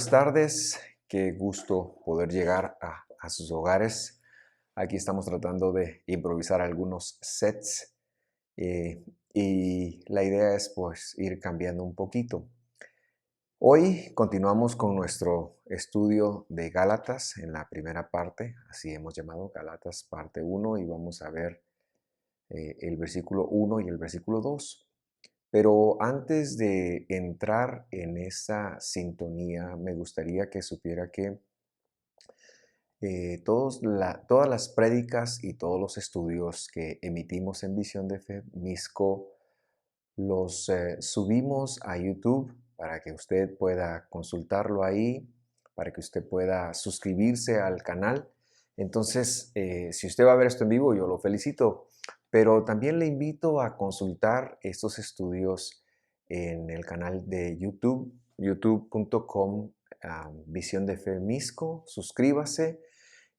buenas tardes, qué gusto poder llegar a sus hogares. Aquí estamos tratando de improvisar algunos sets y la idea es pues ir cambiando un poquito. Hoy continuamos con nuestro estudio de Gálatas en la primera parte, así hemos llamado Gálatas parte 1 y vamos a ver el versículo 1 y el versículo 2. Pero antes de entrar en esa sintonía, me gustaría que supiera que todas las prédicas y todos los estudios que emitimos en Visión de Fe Misco los subimos a YouTube para que usted pueda consultarlo ahí, para que usted pueda suscribirse al canal. Entonces, si usted va a ver esto en vivo, yo lo felicito, pero también le invito a consultar estos estudios en el canal de YouTube, youtube.com, Visión de Fe Misco. Suscríbase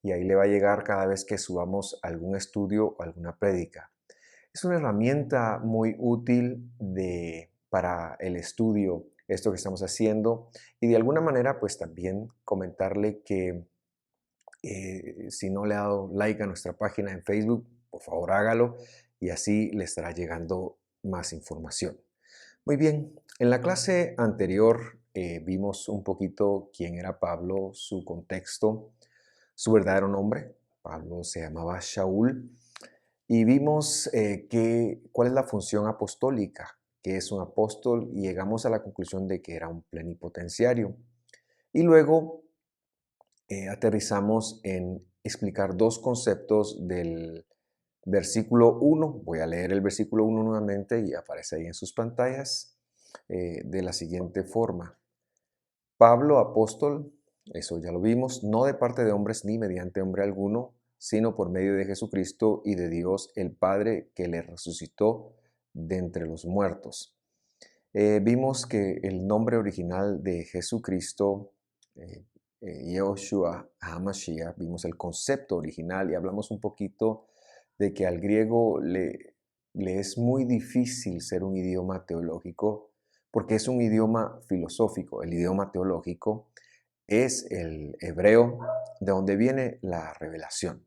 y ahí le va a llegar cada vez que subamos algún estudio o alguna prédica. Es una herramienta muy útil para el estudio, esto que estamos haciendo, y de alguna manera pues también comentarle que si no le ha dado like a nuestra página en Facebook, por favor hágalo y así le estará llegando más información. Muy bien, en la clase anterior vimos un poquito quién era Pablo, su contexto, su verdadero nombre. Pablo se llamaba Shaul. Y vimos cuál es la función apostólica, que es un apóstol, y llegamos a la conclusión de que era un plenipotenciario. Y luego aterrizamos en explicar dos conceptos del versículo 1. Voy a leer el versículo 1 nuevamente y aparece ahí en sus pantallas de la siguiente forma. Pablo, apóstol, eso ya lo vimos, no de parte de hombres ni mediante hombre alguno, sino por medio de Jesucristo y de Dios el Padre que le resucitó de entre los muertos. Vimos que el nombre original de Jesucristo, Yehoshua HaMashiach, vimos el concepto original y hablamos un poquito de que al griego le es muy difícil ser un idioma teológico porque es un idioma filosófico. El idioma teológico es el hebreo, de donde viene la revelación.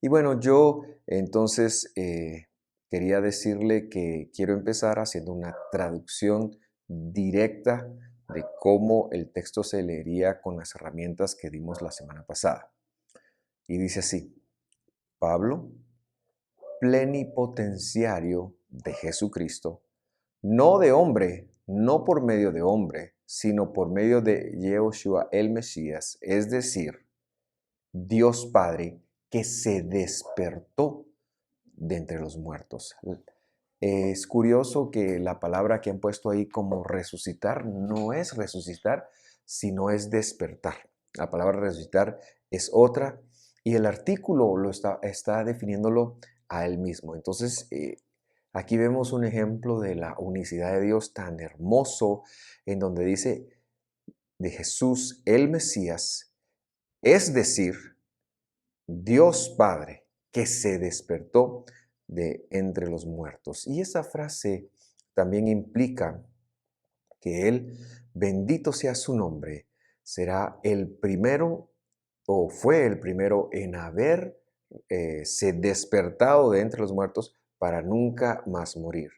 Y bueno, yo entonces quería decirle que quiero empezar haciendo una traducción directa de cómo el texto se leería con las herramientas que dimos la semana pasada. Y dice así: Pablo, plenipotenciario de Jesucristo, no de hombre, no por medio de hombre, sino por medio de Yehoshua el Mesías, es decir, Dios Padre, que se despertó de entre los muertos. Es curioso que la palabra que han puesto ahí como resucitar no es resucitar, sino es despertar. La palabra resucitar es otra y el artículo está definiéndolo a él mismo. Entonces, aquí vemos un ejemplo de la unicidad de Dios tan hermoso en donde dice de Jesús el Mesías, es decir, Dios Padre que se despertó de entre los muertos. Y esa frase también implica que Él, bendito sea su nombre, será el primero o fue el primero en haber se despertado de entre los muertos para nunca más morir.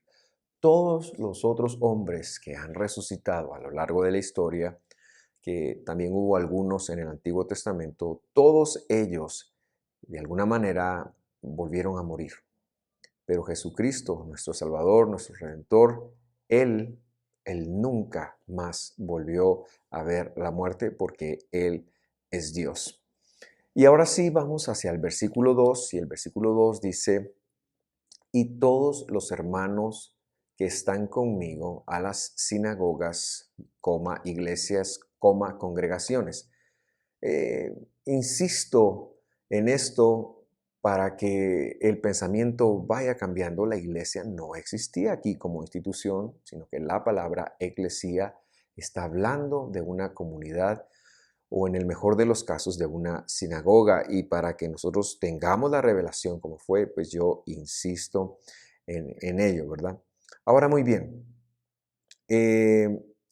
Todos los otros hombres que han resucitado a lo largo de la historia, que también hubo algunos en el Antiguo Testamento, todos ellos de alguna manera volvieron a morir. Pero Jesucristo, nuestro Salvador, nuestro Redentor, Él nunca más volvió a ver la muerte porque Él es Dios. Y ahora sí vamos hacia el versículo 2 y el versículo 2 dice: y todos los hermanos que están conmigo a las sinagogas, iglesias, congregaciones. Insisto en esto para que el pensamiento vaya cambiando. La iglesia no existía aquí como institución, sino que la palabra eclesía está hablando de una comunidad o en el mejor de los casos de una sinagoga. Y para que nosotros tengamos la revelación como fue, pues yo insisto en ello, ¿verdad? Ahora muy bien,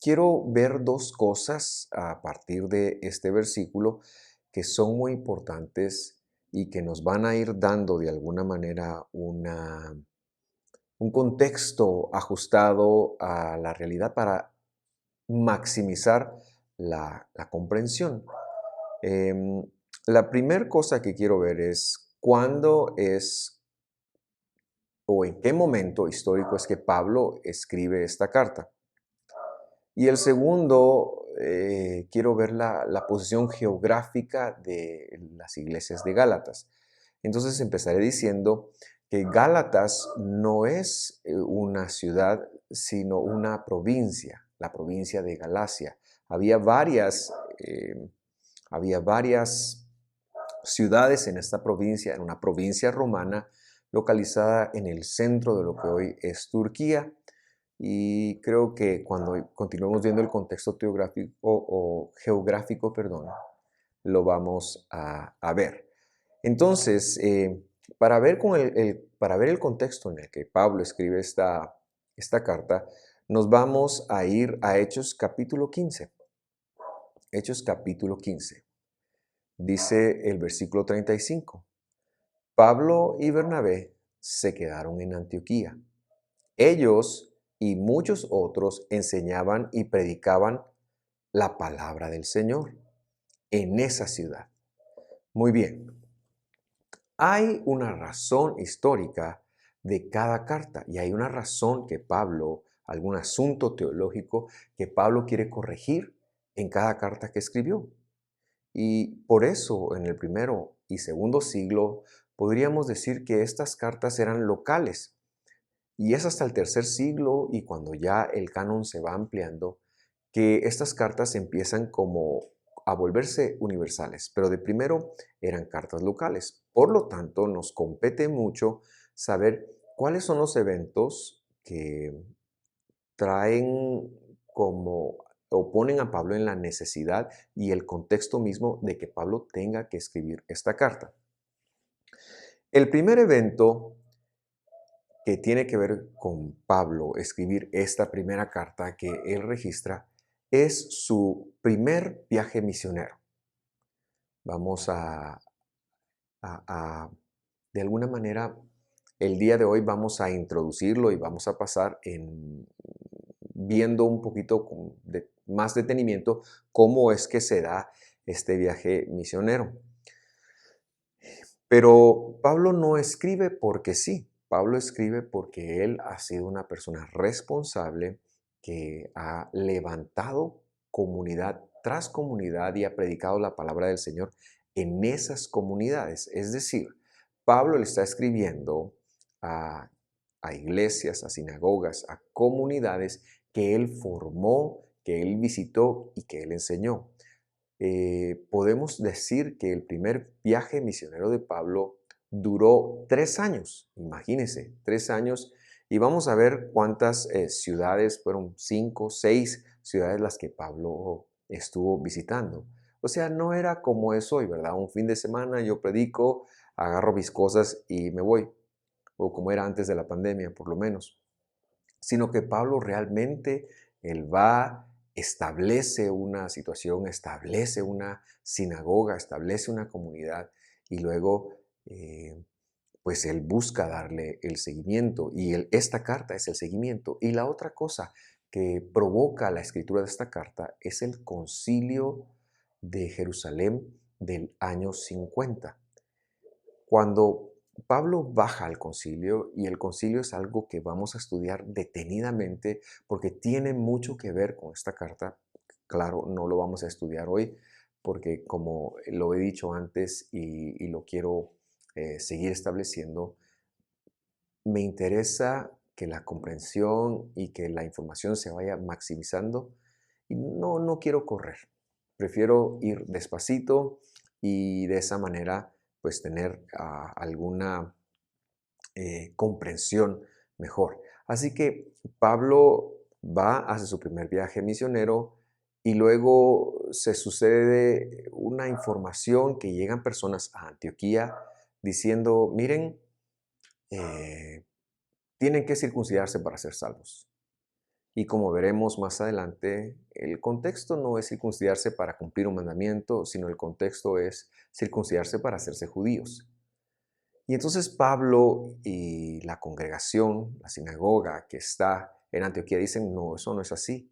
quiero ver dos cosas a partir de este versículo que son muy importantes y que nos van a ir dando de alguna manera un contexto ajustado a la realidad para maximizar la comprensión. Em, la primera cosa que quiero ver es cuándo es o en qué momento histórico es que Pablo escribe esta carta. Y el segundo, quiero ver la posición geográfica de las iglesias de Gálatas. Entonces empezaré diciendo que Gálatas no es una ciudad, sino una provincia, la provincia de Galacia. Había varias, eh, había varias ciudades en esta provincia, en una provincia romana localizada en el centro de lo que hoy es Turquía. Y creo que cuando continuemos viendo el contexto geográfico, perdón, lo vamos a ver. Entonces, para ver el contexto en el que Pablo escribe esta carta, nos vamos a ir a Hechos capítulo 15. Hechos capítulo 15. Dice el versículo 35. Pablo y Bernabé se quedaron en Antioquía. Ellos y muchos otros enseñaban y predicaban la palabra del Señor en esa ciudad. Muy bien, hay una razón histórica de cada carta y hay una razón que Pablo, algún asunto teológico que Pablo quiere corregir en cada carta que escribió. Y por eso en el primero y segundo siglo podríamos decir que estas cartas eran locales. Y es hasta el tercer siglo y cuando ya el canon se va ampliando que estas cartas empiezan como a volverse universales, pero de primero eran cartas locales. Por lo tanto, nos compete mucho saber cuáles son los eventos que traen como o ponen a Pablo en la necesidad y el contexto mismo de que Pablo tenga que escribir esta carta. El primer evento que tiene que ver con Pablo escribir esta primera carta que él registra es su primer viaje misionero. Vamos de alguna manera, el día de hoy vamos a introducirlo y vamos a pasar en viendo un poquito con más detenimiento cómo es que se da este viaje misionero. Pero Pablo no escribe porque sí. Pablo escribe porque él ha sido una persona responsable que ha levantado comunidad tras comunidad y ha predicado la palabra del Señor en esas comunidades. Es decir, Pablo le está escribiendo a, a iglesias, a sinagogas, a comunidades que él formó, que él visitó y que él enseñó. Podemos decir que el primer viaje misionero de Pablo duró 3 años, imagínense, 3 años, y vamos a ver cuántas ciudades, fueron 5, 6 ciudades las que Pablo estuvo visitando. O sea, no era como es hoy, ¿verdad? Un fin de semana yo predico, agarro mis cosas y me voy, o como era antes de la pandemia, por lo menos, sino que Pablo realmente, él va, establece una situación, establece una sinagoga, establece una comunidad y luego pues él busca darle el seguimiento y esta carta es el seguimiento. Y la otra cosa que provoca la escritura de esta carta es el concilio de Jerusalén del año 50. Cuando Pablo baja al concilio, y el concilio es algo que vamos a estudiar detenidamente porque tiene mucho que ver con esta carta. Claro, no lo vamos a estudiar hoy porque como lo he dicho antes y lo quiero seguir estableciendo, me interesa que la comprensión y que la información se vaya maximizando y no quiero correr. Prefiero ir despacito y de esa manera pues tener alguna comprensión mejor. Así que Pablo va, hace su primer viaje misionero y luego se sucede una información que llegan personas a Antioquía diciendo, miren, eh, tienen que circuncidarse para ser salvos. Y como veremos más adelante, el contexto no es circuncidarse para cumplir un mandamiento, sino el contexto es circuncidarse para hacerse judíos. Y entonces Pablo y la congregación, la sinagoga que está en Antioquía dicen, no, eso no es así.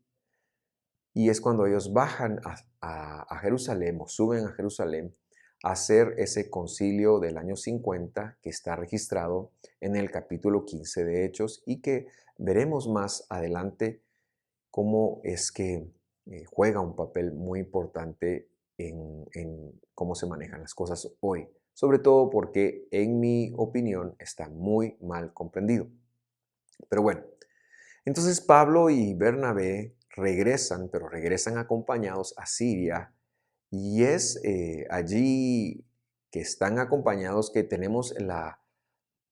Y es cuando ellos bajan a Jerusalén o suben a Jerusalén a hacer ese concilio del año 50 que está registrado en el capítulo 15 de Hechos y que veremos más adelante cómo es que juega un papel muy importante en cómo se manejan las cosas hoy. Sobre todo porque, en mi opinión, está muy mal comprendido. Pero bueno, entonces Pablo y Bernabé regresan, pero regresan acompañados a Siria y es allí que están acompañados que tenemos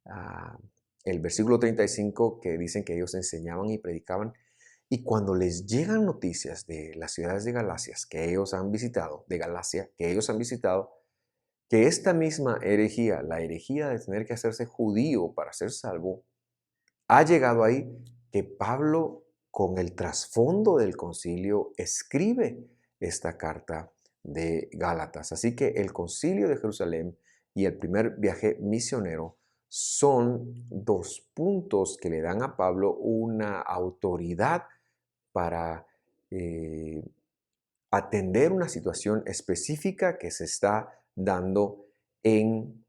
ah, el versículo 35 que dicen que ellos enseñaban y predicaban. Y cuando les llegan noticias de las ciudades de Galacia que ellos han visitado, que esta misma herejía, la herejía de tener que hacerse judío para ser salvo, ha llegado ahí que Pablo, con el trasfondo del concilio, escribe esta carta de Gálatas. Así que el concilio de Jerusalén y el primer viaje misionero son dos puntos que le dan a Pablo una autoridad para eh, atender una situación específica que se está dando en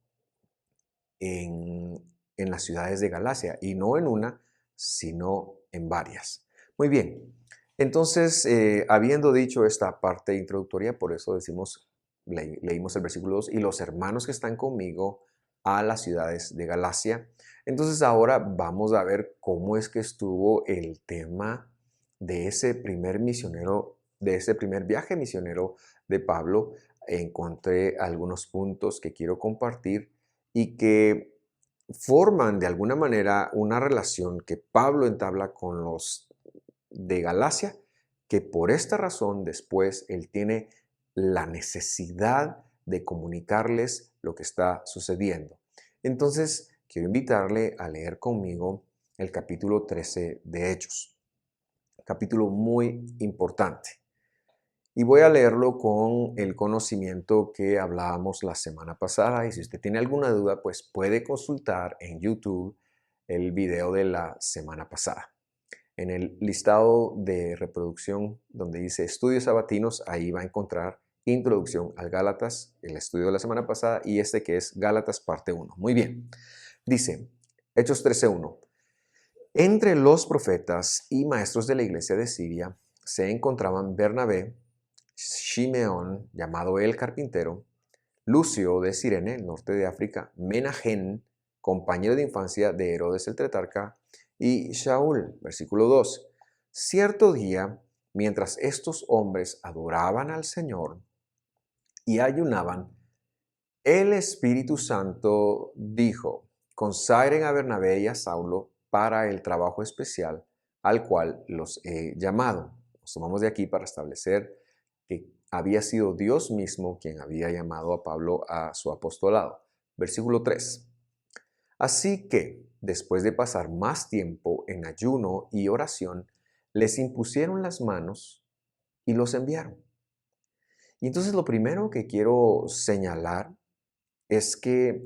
en las ciudades de Galacia, y no en una, sino en varias. Muy bien, entonces, habiendo dicho esta parte introductoria, por eso decimos, leímos el versículo 2, y los hermanos que están conmigo a las ciudades de Galacia. Entonces ahora vamos a ver cómo es que estuvo el tema de ese primer misionero, de ese primer viaje misionero de Pablo. Encontré algunos puntos que quiero compartir y que forman de alguna manera una relación que Pablo entabla con los de Galacia, que por esta razón después él tiene la necesidad de comunicarles lo que está sucediendo. Entonces, quiero invitarle a leer conmigo el capítulo 13 de Hechos, capítulo muy importante. Y voy a leerlo con el conocimiento que hablábamos la semana pasada. Y si usted tiene alguna duda, pues puede consultar en YouTube el video de la semana pasada. En el listado de reproducción donde dice estudios sabatinos, ahí va a encontrar introducción al Gálatas, el estudio de la semana pasada, y este que es Gálatas parte 1. Muy bien. Dice, Hechos 13:1. Entre los profetas y maestros de la iglesia de Siria se encontraban Bernabé, Shimeón, llamado el carpintero, Lucio de Cirene, norte de África, Menagén, compañero de infancia de Herodes el tetrarca, y Shaul, versículo 2. Cierto día, mientras estos hombres adoraban al Señor y ayunaban, el Espíritu Santo dijo, consagren a Bernabé y a Saulo para el trabajo especial al cual los he llamado. Nos tomamos de aquí para establecer que había sido Dios mismo quien había llamado a Pablo a su apostolado. Versículo 3. Así que, después de pasar más tiempo en ayuno y oración, les impusieron las manos y los enviaron. Y entonces lo primero que quiero señalar es que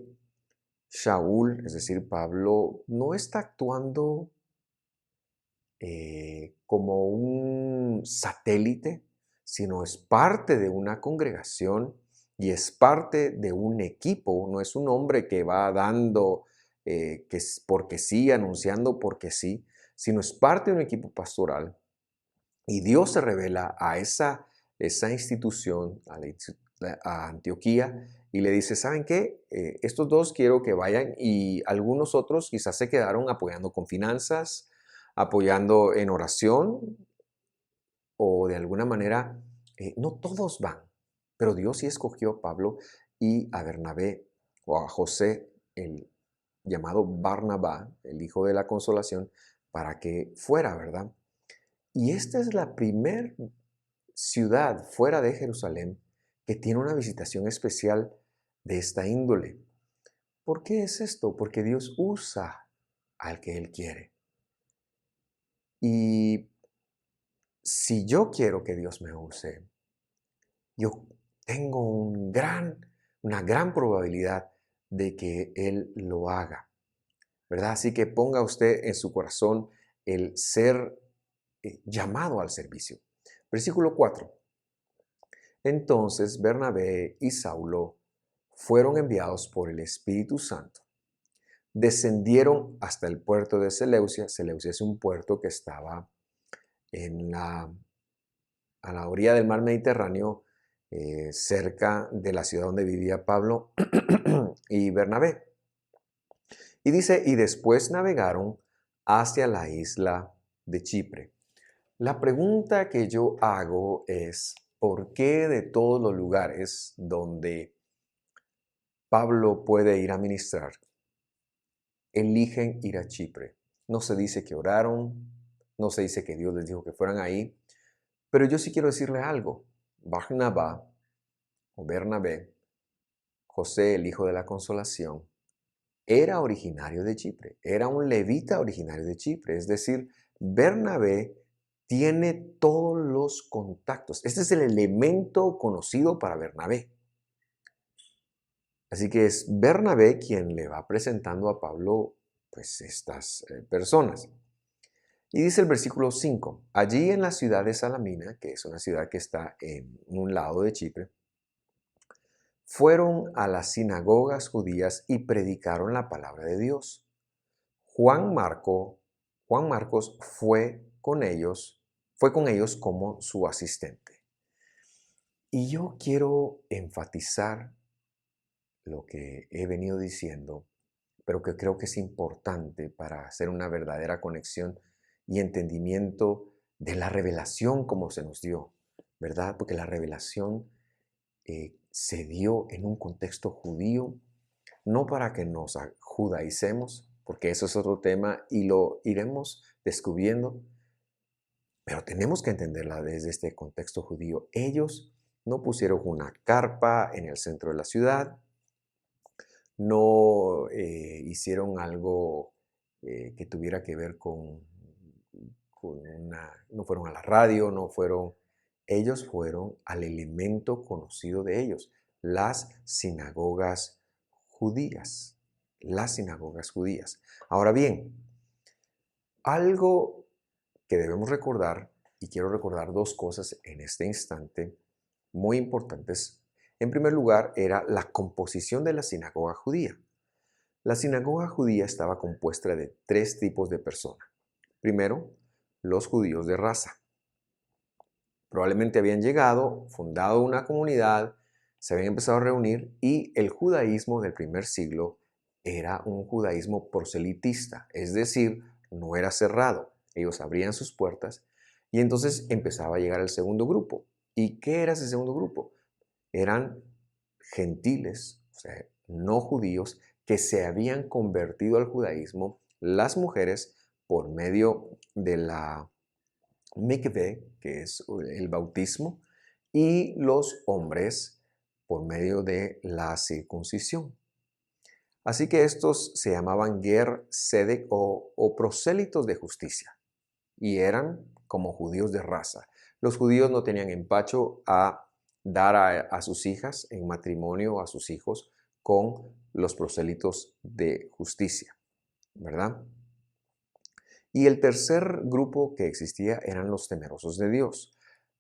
Shaul, es decir, Pablo, no está actuando como un satélite, sino es parte de una congregación y es parte de un equipo. No es un hombre que va dando que es porque sí, anunciando porque sí, sino es parte de un equipo pastoral. Y Dios se revela a esa institución, a Antioquía, y le dice, ¿saben qué? Estos dos quiero que vayan y algunos otros quizás se quedaron apoyando con finanzas, apoyando en oración o de alguna manera, no todos van, pero Dios sí escogió a Pablo y a Bernabé o a José, el llamado Barnabá, el hijo de la consolación, para que fuera, ¿verdad? Y esta es la primer ciudad fuera de Jerusalén que tiene una visitación especial de esta índole. ¿Por qué es esto? Porque Dios usa al que Él quiere. Y si yo quiero que Dios me use, yo tengo una gran probabilidad de que Él lo haga, ¿verdad? Así que ponga usted en su corazón el ser llamado al servicio. Versículo 4. Entonces Bernabé y Saulo fueron enviados por el Espíritu Santo. Descendieron hasta el puerto de Seleucia. Seleucia es un puerto que estaba a la orilla del mar Mediterráneo, cerca de la ciudad donde vivía Pablo y Bernabé. Y dice, y después navegaron hacia la isla de Chipre. La pregunta que yo hago es, ¿por qué de todos los lugares donde Pablo puede ir a ministrar, eligen ir a Chipre? No se dice que oraron, no se dice que Dios les dijo que fueran ahí, pero yo sí quiero decirle algo. Barnabá o Bernabé, José, el hijo de la consolación, era originario de Chipre, era un levita originario de Chipre, es decir, Bernabé tiene todos los contactos. Este es el elemento conocido para Bernabé. Así que es Bernabé quien le va presentando a Pablo pues estas personas. Y dice el versículo 5, allí en la ciudad de Salamina, que es una ciudad que está en un lado de Chipre, fueron a las sinagogas judías y predicaron la palabra de Dios. Juan Marcos fue con ellos como su asistente. Y yo quiero enfatizar lo que he venido diciendo, pero que creo que es importante para hacer una verdadera conexión y entendimiento de la revelación como se nos dio, ¿verdad? Porque la revelación se dio en un contexto judío, no para que nos judaicemos, porque eso es otro tema y lo iremos descubriendo, pero tenemos que entenderla desde este contexto judío. Ellos no pusieron una carpa en el centro de la ciudad, no hicieron algo que tuviera que ver no fueron a la radio, ellos fueron al elemento conocido de ellos, las sinagogas judías, las sinagogas judías. Ahora bien, algo que debemos recordar, y quiero recordar dos cosas en este instante muy importantes. En primer lugar, era la composición de la sinagoga judía. La sinagoga judía estaba compuesta de tres tipos de personas. Primero, los judíos de raza. Probablemente habían llegado, fundado una comunidad, se habían empezado a reunir y el judaísmo del primer siglo era un judaísmo proselitista, es decir, no era cerrado. Ellos abrían sus puertas y entonces empezaba a llegar el segundo grupo. ¿Y qué era ese segundo grupo? Eran gentiles, o sea, no judíos, que se habían convertido al judaísmo, las mujeres por medio de la mikveh, que es el bautismo, y los hombres por medio de la circuncisión. Así que estos se llamaban ger sedek o prosélitos de justicia y eran como judíos de raza. Los judíos no tenían empacho a dar a sus hijas en matrimonio, a sus hijos, con los prosélitos de justicia, ¿verdad? Y el tercer grupo que existía eran los temerosos de Dios.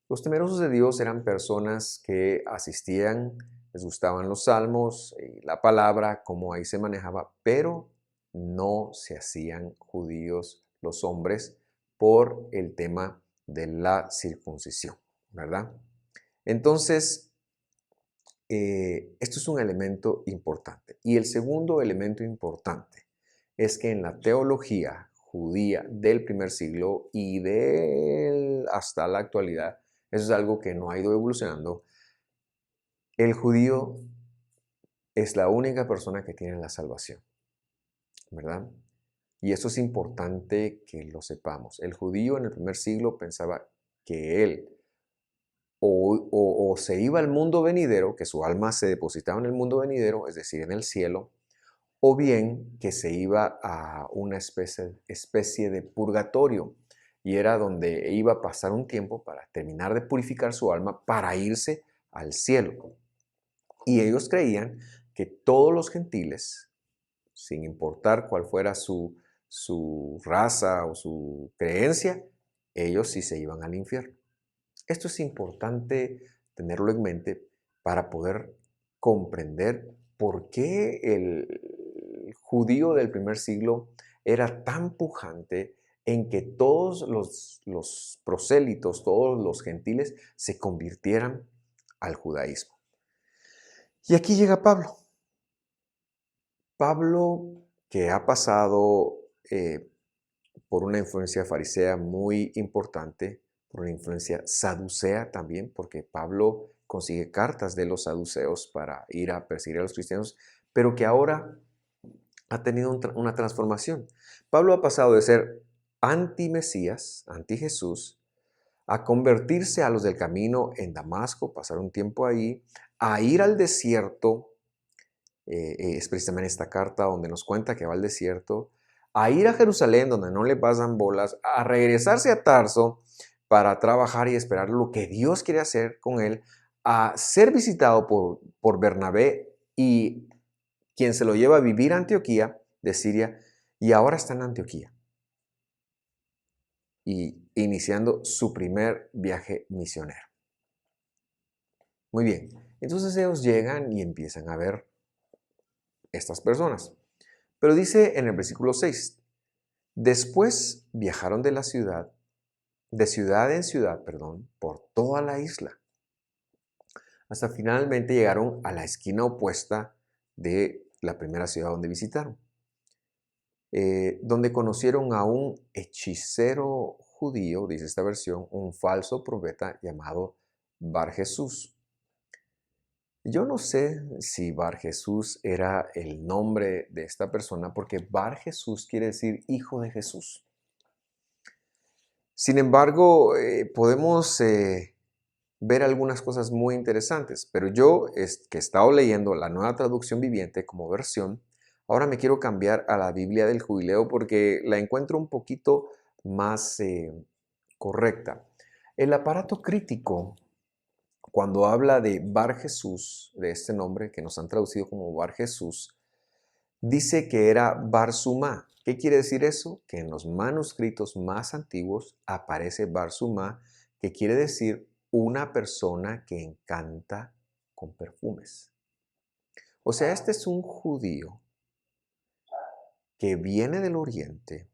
Los temerosos de Dios eran personas que asistían, les gustaban los salmos y la palabra, como ahí se manejaba, pero no se hacían judíos los hombres por el tema de la circuncisión, ¿verdad? Entonces, esto es un elemento importante. Y el segundo elemento importante es que en la teología judía del primer siglo y hasta la actualidad, eso es algo que no ha ido evolucionando, el judío es la única persona que tiene la salvación, ¿verdad? Y eso es importante que lo sepamos. El judío en el primer siglo pensaba que él o se iba al mundo venidero, que su alma se depositaba en el mundo venidero, es decir, en el cielo, o bien que se iba a una especie de purgatorio, y era donde iba a pasar un tiempo para terminar de purificar su alma para irse al cielo. Y ellos creían que todos los gentiles, sin importar cuál fuera su raza o su creencia, ellos sí se iban al infierno. Esto es importante tenerlo en mente para poder comprender por qué el judío del primer siglo era tan pujante en que todos los prosélitos, todos los gentiles se convirtieran al judaísmo. Y aquí llega Pablo. Pablo, que ha pasado por una influencia farisea muy importante, por una influencia saducea también, porque Pablo consigue cartas de los saduceos para ir a perseguir a los cristianos, pero que ahora ha tenido una transformación. Pablo ha pasado de ser anti-Mesías, anti-Jesús, a convertirse a los del camino en Damasco, pasar un tiempo ahí, a ir al desierto. Es precisamente esta carta donde nos cuenta que va al desierto, a ir a Jerusalén donde no le pasan bolas, a regresarse a Tarso para trabajar y esperar lo que Dios quiere hacer con él, a ser visitado por Bernabé y quien se lo lleva a vivir a Antioquía de Siria, y ahora está en Antioquía y iniciando su primer viaje misionero. Muy bien, entonces ellos llegan y empiezan a ver estas personas. Pero dice en el versículo 6, después viajaron de ciudad en ciudad, por toda la isla, hasta finalmente llegaron a la esquina opuesta de la primera ciudad donde visitaron, donde conocieron a un hechicero judío, dice esta versión, un falso profeta llamado Bar Jesús. Yo no sé si Bar Jesús era el nombre de esta persona, porque Bar Jesús quiere decir hijo de Jesús. Sin embargo, podemos ver algunas cosas muy interesantes, pero yo, que he estado leyendo la Nueva Traducción Viviente como versión, ahora me quiero cambiar a la Biblia del Jubileo porque la encuentro un poquito más correcta. El aparato crítico, cuando habla de Bar Jesús, de este nombre que nos han traducido como Bar Jesús, dice que era Barsumá. ¿Qué quiere decir eso? Que en los manuscritos más antiguos aparece Barsumá, que quiere decir una persona que encanta con perfumes. O sea, este es un judío que viene del oriente,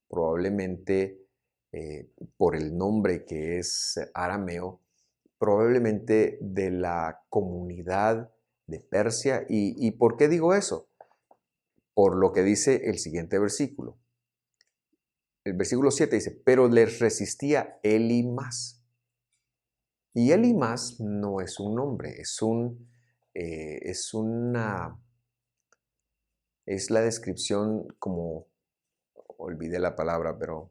probablemente por el nombre que es arameo, probablemente de la comunidad de Persia. ¿Y por qué digo eso? Por lo que dice el siguiente versículo. El versículo 7 dice, pero les resistía Elimas. Y Elimas no es un nombre, es la descripción como, olvidé la palabra, pero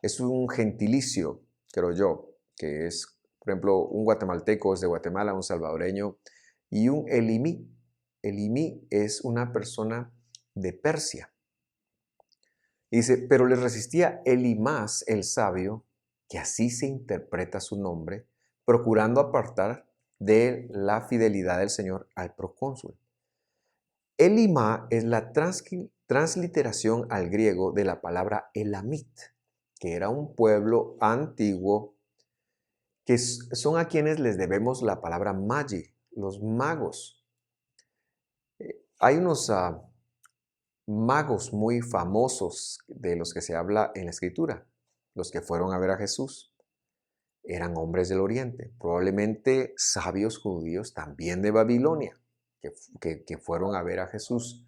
es un gentilicio, creo yo, que es, por ejemplo, un guatemalteco es de Guatemala, un salvadoreño, y un elimí. Elimí es una persona de Persia. Y dice, pero le resistía Elimas, el sabio, que así se interpreta su nombre, procurando apartar de la fidelidad del Señor al procónsul. Elimá es la transliteración al griego de la palabra Elamit, que era un pueblo antiguo, que son a quienes les debemos la palabra magi, los magos. Hay unos magos muy famosos de los que se habla en la Escritura, los que fueron a ver a Jesús. Eran hombres del Oriente, probablemente sabios judíos también de Babilonia, que fueron a ver a Jesús.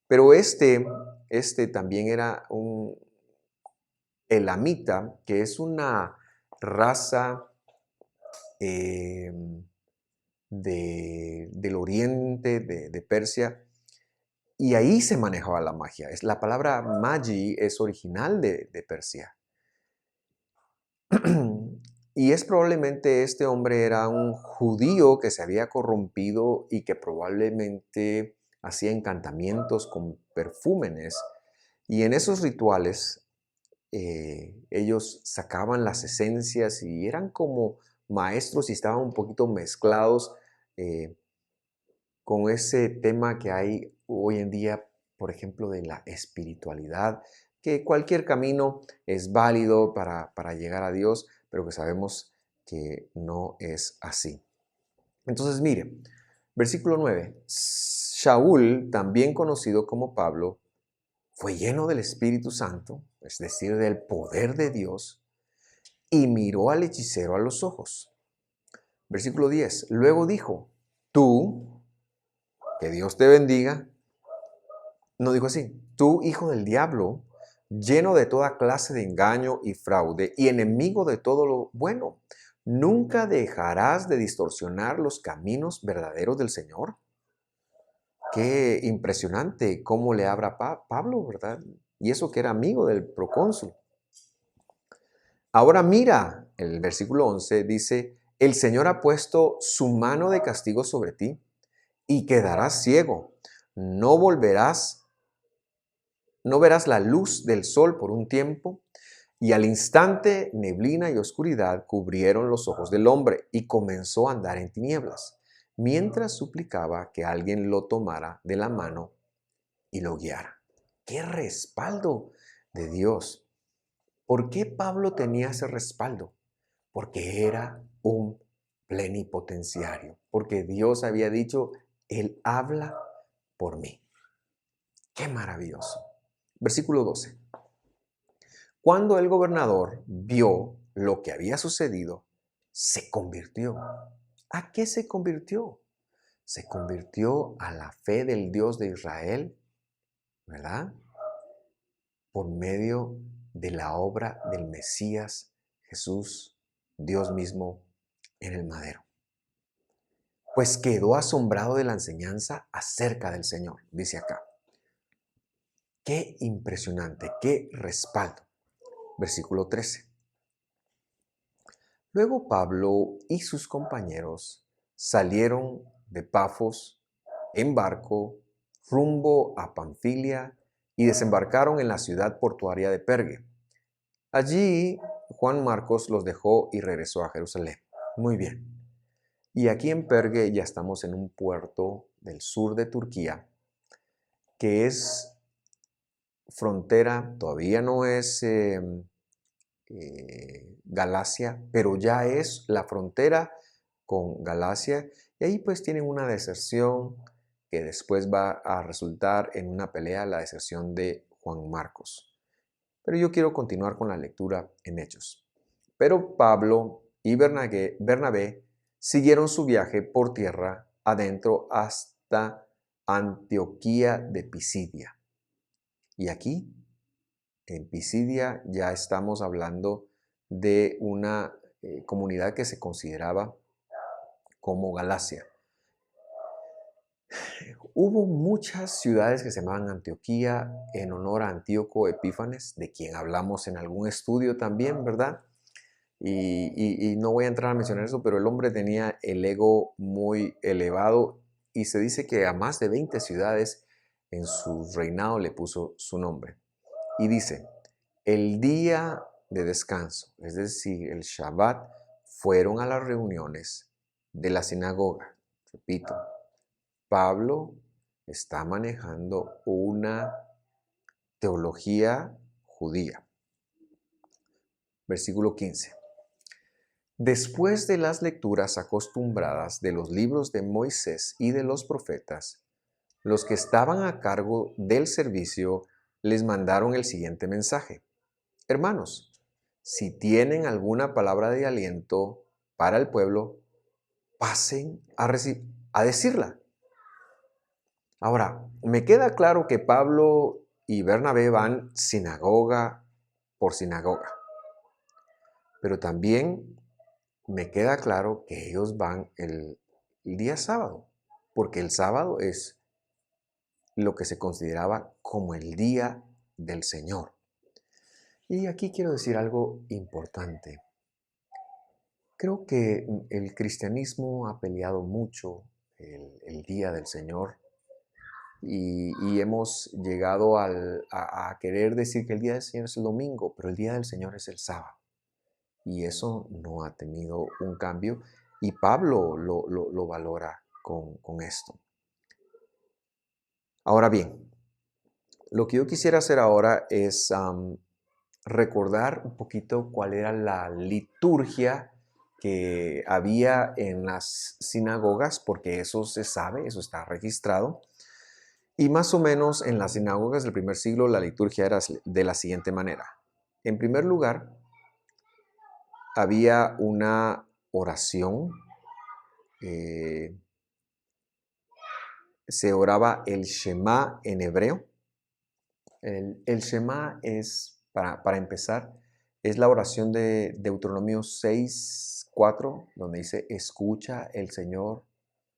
Pero este también era un elamita, que es una raza del Oriente, de Persia, y ahí se manejaba la magia. La palabra magi es original de Persia. Y es probablemente este hombre era un judío que se había corrompido y que probablemente hacía encantamientos con perfúmenes. Y en esos rituales ellos sacaban las esencias y eran como maestros y estaban un poquito mezclados eh, con ese tema que hay hoy en día, por ejemplo, de la espiritualidad, que cualquier camino es válido para llegar a Dios, pero que sabemos que no es así. Entonces, mire, versículo 9. Shaul, también conocido como Pablo, fue lleno del Espíritu Santo, es decir, del poder de Dios, y miró al hechicero a los ojos. Versículo 10. Luego dijo, tú, que Dios te bendiga. No dijo así, tú, hijo del diablo, lleno de toda clase de engaño y fraude y enemigo de todo lo bueno, ¿nunca dejarás de distorsionar los caminos verdaderos del Señor? Qué impresionante cómo le habla Pablo, ¿verdad? Y eso que era amigo del procónsul. Ahora mira, el versículo 11 dice, el Señor ha puesto su mano de castigo sobre ti y quedarás ciego. No volverás, no verás la luz del sol por un tiempo. Y al instante neblina y oscuridad cubrieron los ojos del hombre y comenzó a andar en tinieblas, mientras suplicaba que alguien lo tomara de la mano y lo guiara. ¡Qué respaldo de Dios! ¿Por qué Pablo tenía ese respaldo? Porque era un plenipotenciario, porque Dios había dicho, Él habla por mí. ¡Qué maravilloso! Versículo 12. Cuando el gobernador vio lo que había sucedido, se convirtió. ¿A qué se convirtió? Se convirtió a la fe del Dios de Israel, ¿verdad? Por medio de la obra del Mesías Jesús, Dios mismo, en el madero. Pues quedó asombrado de la enseñanza acerca del Señor, dice acá. Qué impresionante, qué respaldo. Versículo 13. Luego Pablo y sus compañeros salieron de Pafos en barco rumbo a Panfilia y desembarcaron en la ciudad portuaria de Perge. Allí Juan Marcos los dejó y regresó a Jerusalén. Muy bien. Y aquí en Perge ya estamos en un puerto del sur de Turquía que es frontera, todavía no es Galacia, pero ya es la frontera con Galacia y ahí pues tienen una deserción que después va a resultar en una pelea, la deserción de Juan Marcos. Pero yo quiero continuar con la lectura en Hechos. Pero Pablo y Bernabé siguieron su viaje por tierra adentro hasta Antioquía de Pisidia. Y aquí en Pisidia ya estamos hablando de una comunidad que se consideraba como Galacia. Hubo muchas ciudades que se llamaban Antioquía en honor a Antíoco Epífanes, de quien hablamos en algún estudio también, ¿verdad? Y no voy a entrar a mencionar eso, pero el hombre tenía el ego muy elevado y se dice que a más de 20 ciudades en su reinado le puso su nombre. Y dice, el día de descanso, es decir, el Shabbat, fueron a las reuniones de la sinagoga. Repito, Pablo está manejando una teología judía. Versículo 15. Después de las lecturas acostumbradas de los libros de Moisés y de los profetas, los que estaban a cargo del servicio les mandaron el siguiente mensaje. Hermanos, si tienen alguna palabra de aliento para el pueblo, pasen a decirla. Ahora, me queda claro que Pablo y Bernabé van sinagoga por sinagoga, pero también me queda claro que ellos van el día sábado, porque el sábado es lo que se consideraba como el día del Señor. Y aquí quiero decir algo importante. Creo que el cristianismo ha peleado mucho el día del Señor y hemos llegado a querer decir que el día del Señor es el domingo, pero el día del Señor es el sábado. Y eso no ha tenido un cambio y Pablo lo valora con esto. Ahora bien, lo que yo quisiera hacer ahora es recordar un poquito cuál era la liturgia que había en las sinagogas, porque eso se sabe, eso está registrado. Y más o menos en las sinagogas del primer siglo la liturgia era de la siguiente manera. En primer lugar, había una oración, eh, se oraba el Shema en hebreo. El Shema es, para empezar, es la oración de Deuteronomio 6:4, donde dice, escucha el Señor,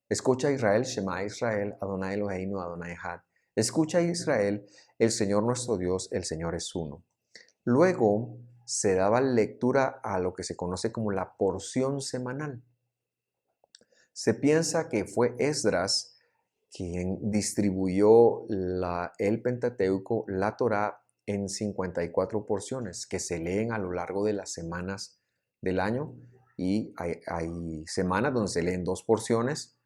escucha Israel, Shema Israel, Adonai Eloheinu, Adonai Echad. Escucha Israel, el Señor nuestro Dios, el Señor es uno. Luego se daba lectura a lo que se conoce como la porción semanal. Se piensa que fue Esdras quien distribuyó el Pentateuco, la Torá, en 54 porciones que se leen a lo largo de las semanas del año. Y hay semanas donde se leen 2 porciones,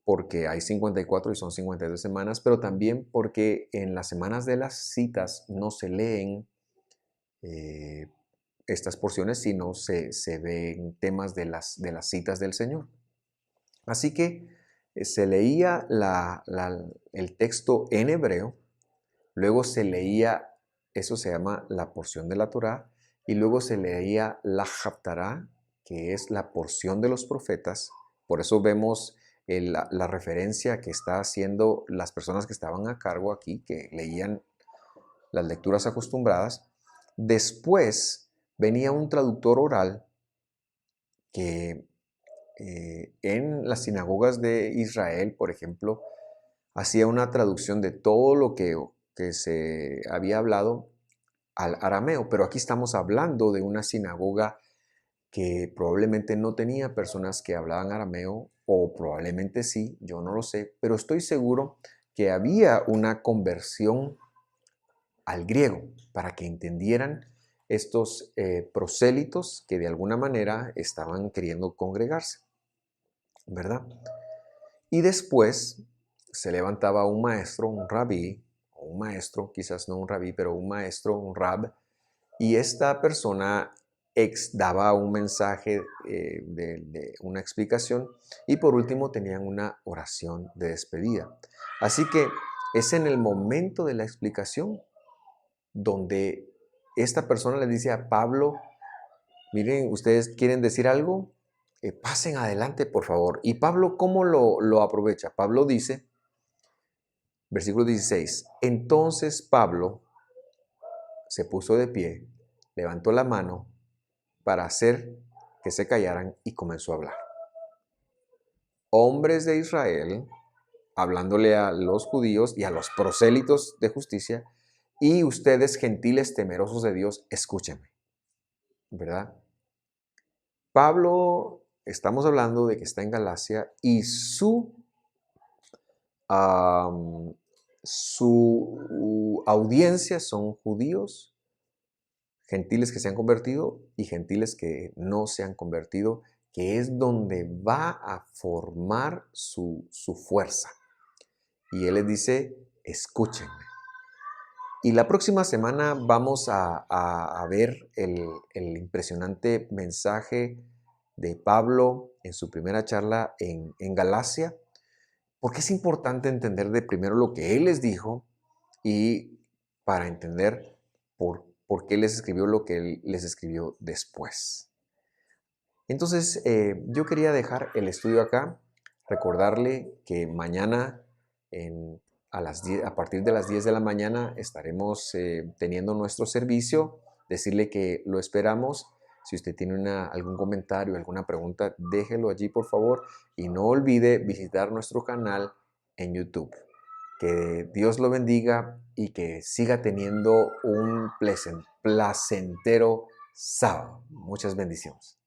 porque hay 54 y son 52 semanas, pero también porque en las semanas de las citas no se leen estas porciones, sino se ven temas de las citas del Señor. Así que se leía el texto en hebreo, luego se leía, eso se llama la porción de la Torá, y luego se leía la Haftará, que es la porción de los profetas. Por eso vemos la referencia que está haciendo las personas que estaban a cargo aquí, que leían las lecturas acostumbradas. Después venía un traductor oral que en las sinagogas de Israel, por ejemplo, hacía una traducción de todo lo que se había hablado al arameo, pero aquí estamos hablando de una sinagoga que probablemente no tenía personas que hablaban arameo, o probablemente sí, yo no lo sé, pero estoy seguro que había una conversión al griego para que entendieran estos prosélitos que de alguna manera estaban queriendo congregarse, ¿verdad? Y después se levantaba un maestro, un rabí, o un maestro, quizás no un rabí, pero un maestro, un rab, y esta persona daba un mensaje de una explicación, y por último tenían una oración de despedida. Así que es en el momento de la explicación donde esta persona le dice a Pablo, miren, ¿ustedes quieren decir algo? Pasen adelante, por favor. Y Pablo, ¿cómo lo aprovecha? Pablo dice, versículo 16, entonces Pablo se puso de pie, levantó la mano para hacer que se callaran y comenzó a hablar. Hombres de Israel, hablándole a los judíos y a los prosélitos de justicia, y ustedes gentiles temerosos de Dios, escúchenme, ¿verdad? Pablo, estamos hablando de que está en Galacia y su audiencia son judíos, gentiles que se han convertido y gentiles que no se han convertido, que es donde va a formar su fuerza. Y él les dice, escúchenme. Y la próxima semana vamos a ver el impresionante mensaje de Pablo en su primera charla en Galacia, porque es importante entender de primero lo que él les dijo y para entender por qué les escribió lo que él les escribió después. Entonces, yo quería dejar el estudio acá, recordarle que mañana a partir de las 10 de la mañana estaremos teniendo nuestro servicio, decirle que lo esperamos. Si usted tiene algún comentario, alguna pregunta, déjelo allí por favor y no olvide visitar nuestro canal en YouTube. Que Dios lo bendiga y que siga teniendo un placentero sábado. Muchas bendiciones.